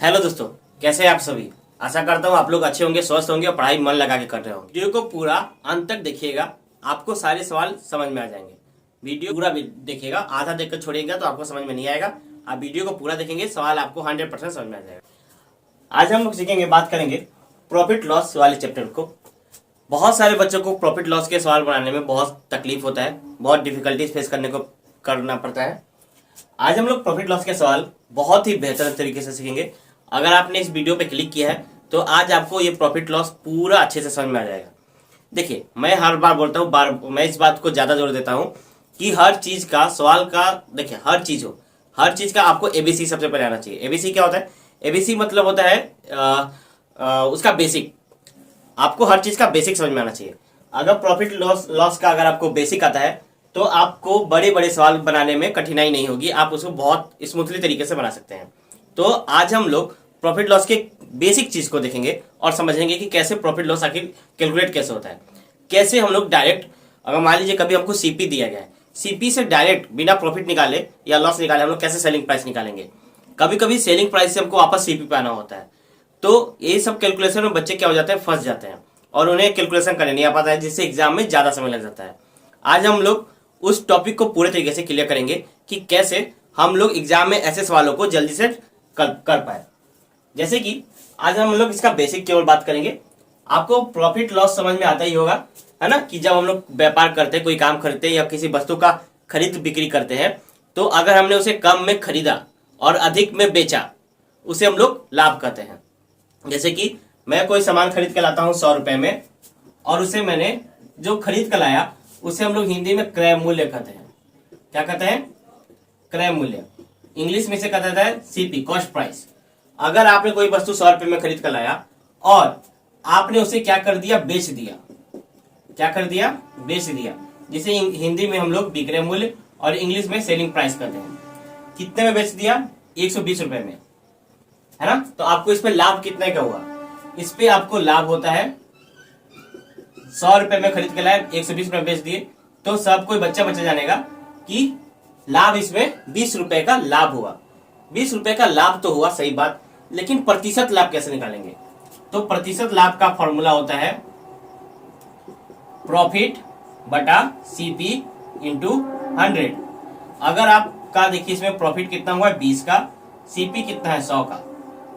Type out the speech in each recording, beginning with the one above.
Hello दोस्तों, कैसे हैं आप सभी। आशा करता हूँ आप लोग अच्छे होंगे, स्वस्थ होंगे और पढ़ाई मन लगा के कर रहे होंगे। वीडियो को पूरा अंत तक देखिएगा, आपको सारे सवाल समझ में आ जाएंगे। वीडियो पूरा देखिएगा, आधा देखकर छोड़िएगा तो आपको समझ में नहीं आएगा। आप वीडियो को पूरा देखेंगे, सवाल आपको 100% समझ में आ जाएगा। आज हम लोग सीखेंगे, बात करेंगे प्रॉफिट लॉस वाले चैप्टर को। बहुत सारे बच्चों को प्रॉफिट लॉस के सवाल बनाने में बहुत तकलीफ होता है, बहुत डिफिकल्टीज फेस करना पड़ता है। आज हम लोग प्रॉफिट लॉस के सवाल बहुत ही बेहतर तरीके से सीखेंगे। अगर आपने इस वीडियो पे क्लिक किया है तो आज आपको ये प्रॉफिट लॉस पूरा अच्छे से समझ में आ जाएगा। देखिए, मैं हर बार बोलता हूँ, मैं इस बात को ज्यादा जोर देता हूँ कि हर चीज का सवाल का, देखिए हर चीज का आपको एबीसी सबसे पहले आना चाहिए। एबीसी क्या होता है? एबीसी मतलब होता है उसका बेसिक। आपको हर चीज का बेसिक समझ में आना चाहिए। अगर प्रॉफिट लॉस का अगर आपको बेसिक आता है तो आपको बड़े बड़े सवाल बनाने में कठिनाई नहीं होगी, आप उसको बहुत स्मूथली तरीके से बना सकते हैं। तो आज हम लोग प्रॉफिट लॉस के बेसिक चीज को देखेंगे और समझेंगे कि कैसे प्रॉफिट लॉस आखिर कैलकुलेट कैसे होता है। कैसे हम लोग डायरेक्ट, अगर मान लीजिए कभी हमको सीपी दिया गया है, सीपी से डायरेक्ट बिना प्रॉफिट निकाले या लॉस निकाले हम लोग कैसे सेलिंग प्राइस निकालेंगे। कभी कभी सेलिंग प्राइस से हमको वापस सीपी पे आना होता है। तो ये सब कैलकुलेशन में बच्चे क्या हो जाते हैं, फंस जाते हैं और उन्हें कैलकुलेशन करने नहीं आ पाता है, जिससे एग्जाम में ज्यादा समय लग जाता है। आज हम लोग उस टॉपिक को पूरे तरीके से क्लियर करेंगे कि कैसे हम लोग एग्जाम में ऐसे सवालों को जल्दी से कर पाए। जैसे कि आज हम लोग इसका बेसिक केवल बात करेंगे। आपको प्रॉफिट लॉस समझ में आता ही होगा, है ना, कि जब हम लोग व्यापार करते हैं, कोई काम खरीदते हैं या किसी वस्तु का खरीद बिक्री करते हैं, तो अगर हमने उसे कम में खरीदा और अधिक में बेचा, उसे हम लोग लाभ कहते हैं। जैसे कि मैं कोई सामान खरीद के लाता हूं 100 रुपए में, और उसे मैंने जो खरीद कर लाया उसे हम लोग हिंदी में क्रय मूल्य कहते हैं। क्या कहते हैं? क्रय मूल्य। इंग्लिश में से कहता है सीपी, कॉस्ट प्राइस। अगर आपने कोई वस्तु 100 रुपए में खरीद कर लाया और आपने उसे क्या कर दिया, बेच दिया। क्या कर दिया? बेच दिया, जिसे हिंदी में हम लोग विक्रय मूल्य और इंग्लिश में सेलिंग प्राइस कहते हैं। कितने में बेच दिया? 120 रुपए में, है ना। तो आपको इस पे लाभ कितने का हुआ? इस पे आपको लाभ होता है 100 रुपए में खरीद के लाए, 120 रुपए बेच दिए, तो सब कोई बच्चा जानेगा कि लाभ इसमें 20 रुपए का लाभ हुआ। 20 रुपए का लाभ तो हुआ, सही बात, लेकिन प्रतिशत लाभ कैसे निकालेंगे? तो प्रतिशत लाभ का फॉर्मूला होता है प्रॉफिट बटा सीपी इंटू 100। अगर आपका देखिए इसमें प्रॉफिट कितना हुआ है 20 का, सीपी कितना है 100 का,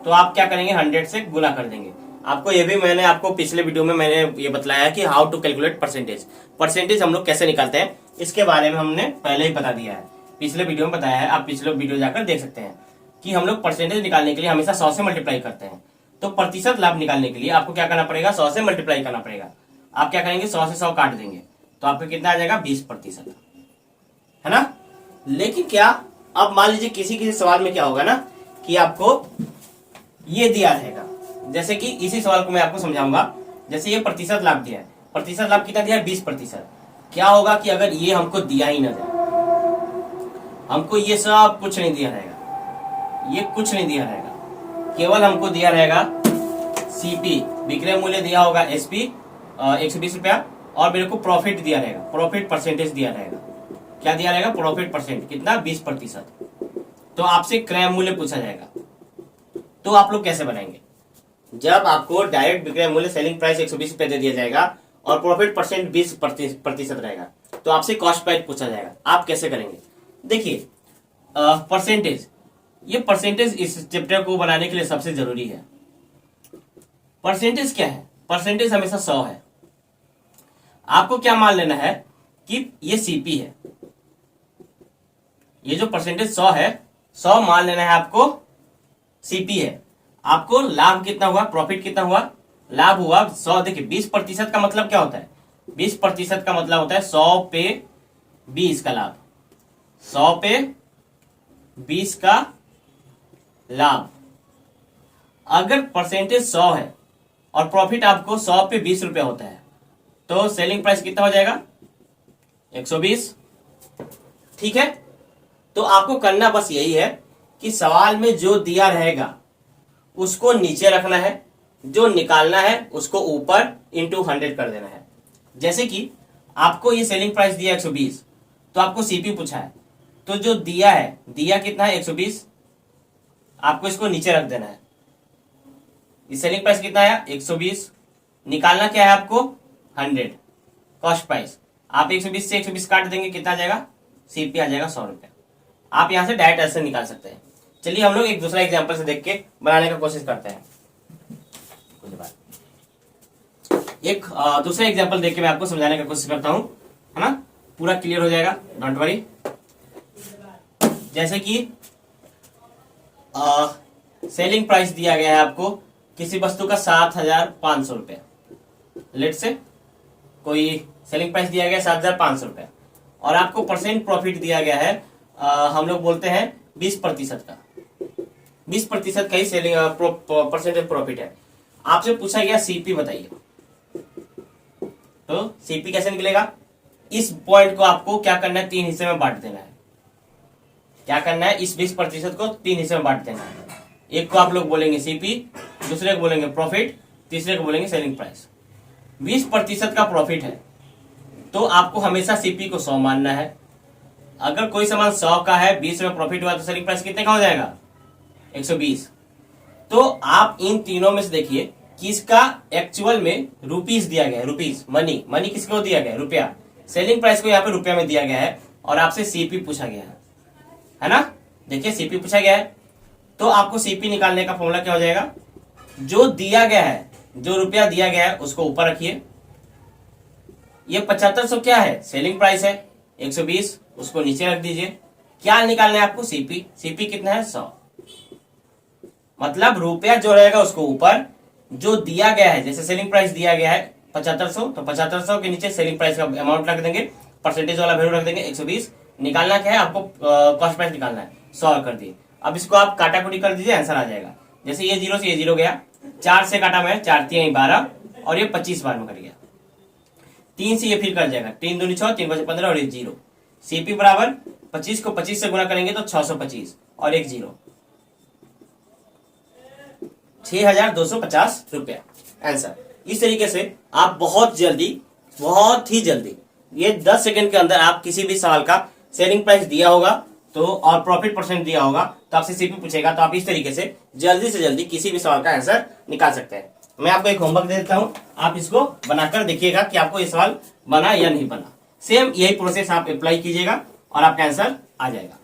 तो आप क्या करेंगे 100 से गुना कर देंगे। आपको ये भी मैंने आपको पिछले वीडियो में मैंने ये बताया कि हाउ टू कैलकुलेट परसेंटेज हम लोग कैसे निकालते हैं, इसके बारे में हमने पहले ही बता दिया है, पिछले वीडियो में बताया है। आप पिछले वीडियो जाकर देख सकते हैं कि हम लोग परसेंटेज निकालने के लिए हमेशा 100 से मल्टीप्लाई करते हैं। तो प्रतिशत लाभ निकालने के लिए आपको क्या करना पड़ेगा, 100 से मल्टीप्लाई करना पड़ेगा। आप क्या करेंगे, 100 से 100 काट देंगे, तो आपको कितना आ जाएगा, 20%, है ना। लेकिन क्या, अब मान लीजिए किसी सवाल में क्या होगा ना कि आपको ये दिया रहेगा, जैसे कि इसी सवाल को मैं आपको समझाऊंगा। जैसे ये प्रतिशत लाभ दिया है, प्रतिशत लाभ कितना दिया है, 20%। क्या होगा कि अगर ये हमको दिया ही ना जाए, हमको ये सब कुछ नहीं दिया रहेगा, ये कुछ नहीं दिया रहेगा, केवल हमको दिया रहेगा सीपी विक्रय मूल्य दिया होगा, एसपी 120 रुपया, और मेरे को प्रॉफिट दिया रहेगा, प्रॉफिट परसेंटेज दिया रहेगा। क्या दिया रहेगा? प्रॉफिट परसेंट कितना, 20%। तो आपसे क्रय मूल्य पूछा जाएगा, तो आप लोग कैसे बनाएंगे? जब आपको डायरेक्ट विक्रय मूल्य सेलिंग प्राइस 120 रुपए दे दिया जाएगा और प्रॉफिट परसेंट 20% रहेगा, तो आपसे कॉस्ट प्राइस पूछा जाएगा, आप कैसे करेंगे? देखिए परसेंटेज, ये परसेंटेज इस चैप्टर को बनाने के लिए सबसे जरूरी है। परसेंटेज क्या है? परसेंटेज हमेशा 100 है। आपको क्या मान लेना है कि ये सीपी है, ये जो परसेंटेज 100 है, 100 मान लेना है आपको सीपी है। आपको लाभ कितना हुआ, प्रॉफिट कितना हुआ, लाभ हुआ 100। देखिए 20% का मतलब क्या होता है, 20% का मतलब होता है 100 पे 20 का लाभ, 100 पे 20 का लाभ। अगर परसेंटेज 100 है और प्रॉफिट आपको 100 पे 20 रुपया होता है, तो सेलिंग प्राइस कितना हो जाएगा, 120। ठीक है। तो आपको करना बस यही है कि सवाल में जो दिया रहेगा उसको नीचे रखना है, जो निकालना है उसको ऊपर इंटू 100 कर देना है। जैसे कि आपको ये सेलिंग प्राइस दिया 120, तो आपको सीपी पूछा है, तो जो दिया है, दिया कितना है 120, आपको इसको नीचे रख देना है ये सेलिंग प्राइस कितना आया 120, निकालना क्या है आपको 100 कॉस्ट प्राइस। आप 120 से 120 काट देंगे, कितना आ जाएगा सीपी आ जाएगा 100 रुपया। आप यहां से डायरेक्ट ऐसे निकाल सकते हैं। चलिए हम लोग एक दूसरा एग्जांपल से देख के बनाने का कोशिश करते हैं। एक दूसरा एग्जांपल देख के मैं आपको समझाने का कोशिश करता हूं, है ना, पूरा क्लियर हो जाएगा, डोंट वरी। जैसे कि सेलिंग प्राइस दिया गया है आपको किसी वस्तु का 7,500 रुपया। लेट से कोई सेलिंग प्राइस दिया गया 7,500 रुपया और आपको परसेंट प्रॉफिट दिया गया है हम लोग बोलते हैं 20% का। 20% का ही सेलिंग परसेंटेज प्रॉफिट है। आपसे पूछा गया सीपी बताइए, तो सीपी कैसे निकलेगा? इस पॉइंट को आपको क्या करना है, 3 हिस्से में बांट देना है। क्या करना है, इस 20% को 3 हिस्से में बांट देना है। एक को आप लोग बोलेंगे सीपी, दूसरे को बोलेंगे प्रॉफिट, तीसरे को बोलेंगे सेलिंग प्राइस। 20% का प्रॉफिट है तो आपको हमेशा सीपी को 100 मानना है। अगर कोई सामान 100 का है, 20 में प्रॉफिट हुआ तो सेलिंग प्राइस कितने का हो जाएगा 120। तो आप इन तीनों में से देखिए किसका एक्चुअल में रुपीस दिया गया है, रुपीस मनी किसको दिया गया है, रुपया। सेलिंग प्राइस को यहाँ पे रुपया में दिया गया है और आपसे सीपी पूछा गया है ना। देखिए सीपी पूछा गया है तो आपको सीपी निकालने का फॉर्मूला क्या हो जाएगा, जो दिया गया है, जो रुपया दिया गया है उसको ऊपर रखिए। ये 7500 क्या है, सेलिंग प्राइस है, 120 उसको नीचे रख दीजिए। क्या निकालना है आपको, सीपी। सीपी कितना है 100, मतलब रुपया जो रहेगा उसको ऊपर, जो दिया गया है, जैसे सेलिंग प्राइस दिया गया है 7500 तो 7500 के नीचे सेलिंग प्राइस का अमाउंट रख देंगे, परसेंटेज वाला वैल्यू रख देंगे 120। निकालना क्या है आपको, कॉस्ट प्राइस निकालना है, 100 कर दिए। अब इसको आप काटाकुटी कर दीजिए, आंसर आ जाएगा। जैसे ये 0 से ये 0 गया, 4 से काटा मैं, 4 3 12 और ये 25 बार में कट गया। 3 से ये फिर कट जाएगा, 3 दूनी 6, 3 5 15 और ये 0। सीपी बराबर 25 को 25 से गुना करेंगे तो 625 और एक 0, 6,250 रुपया आंसर। इस तरीके से आप बहुत ही जल्दी ये 10 सेकंड के अंदर आप किसी भी सवाल का सेलिंग प्राइस दिया होगा तो और प्रॉफिट परसेंट दिया होगा तो आपसे सीपी पूछेगा, तो आप इस तरीके से जल्दी किसी भी सवाल का आंसर निकाल सकते हैं। मैं आपको एक होमवर्क दे देता हूं, आप इसको बनाकर देखिएगा कि आपको ये सवाल बना या नहीं बना। सेम यही प्रोसेस आप अप्लाई कीजिएगा और आपका आंसर आ जाएगा।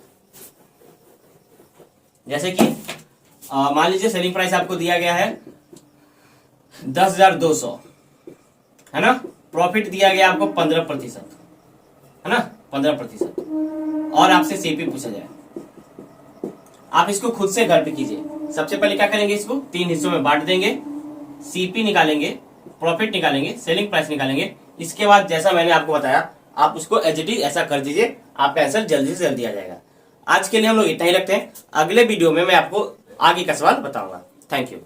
जैसे कि मान लीजिए सेलिंग प्राइस आपको दिया गया है 10,200, है ना। प्रॉफिट दिया गया आपको 15%, है ना, 15%, और आपसे सीपी पूछा जाए। आप इसको खुद से घर पे कीजिए। सबसे पहले क्या करेंगे, इसको 3 हिस्सों में बांट देंगे, सीपी निकालेंगे, प्रॉफिट निकालेंगे, सेलिंग प्राइस निकालेंगे। इसके बाद जैसा मैंने आपको बताया आप उसको एज इट इज ऐसा कर दीजिए, आपका आंसर जल्दी से जल्दी आ जाएगा। आज के लिए हम लोग इतना ही रखते हैं, अगले वीडियो में मैं आपको आगे का सवाल बताऊंगा। Thank you.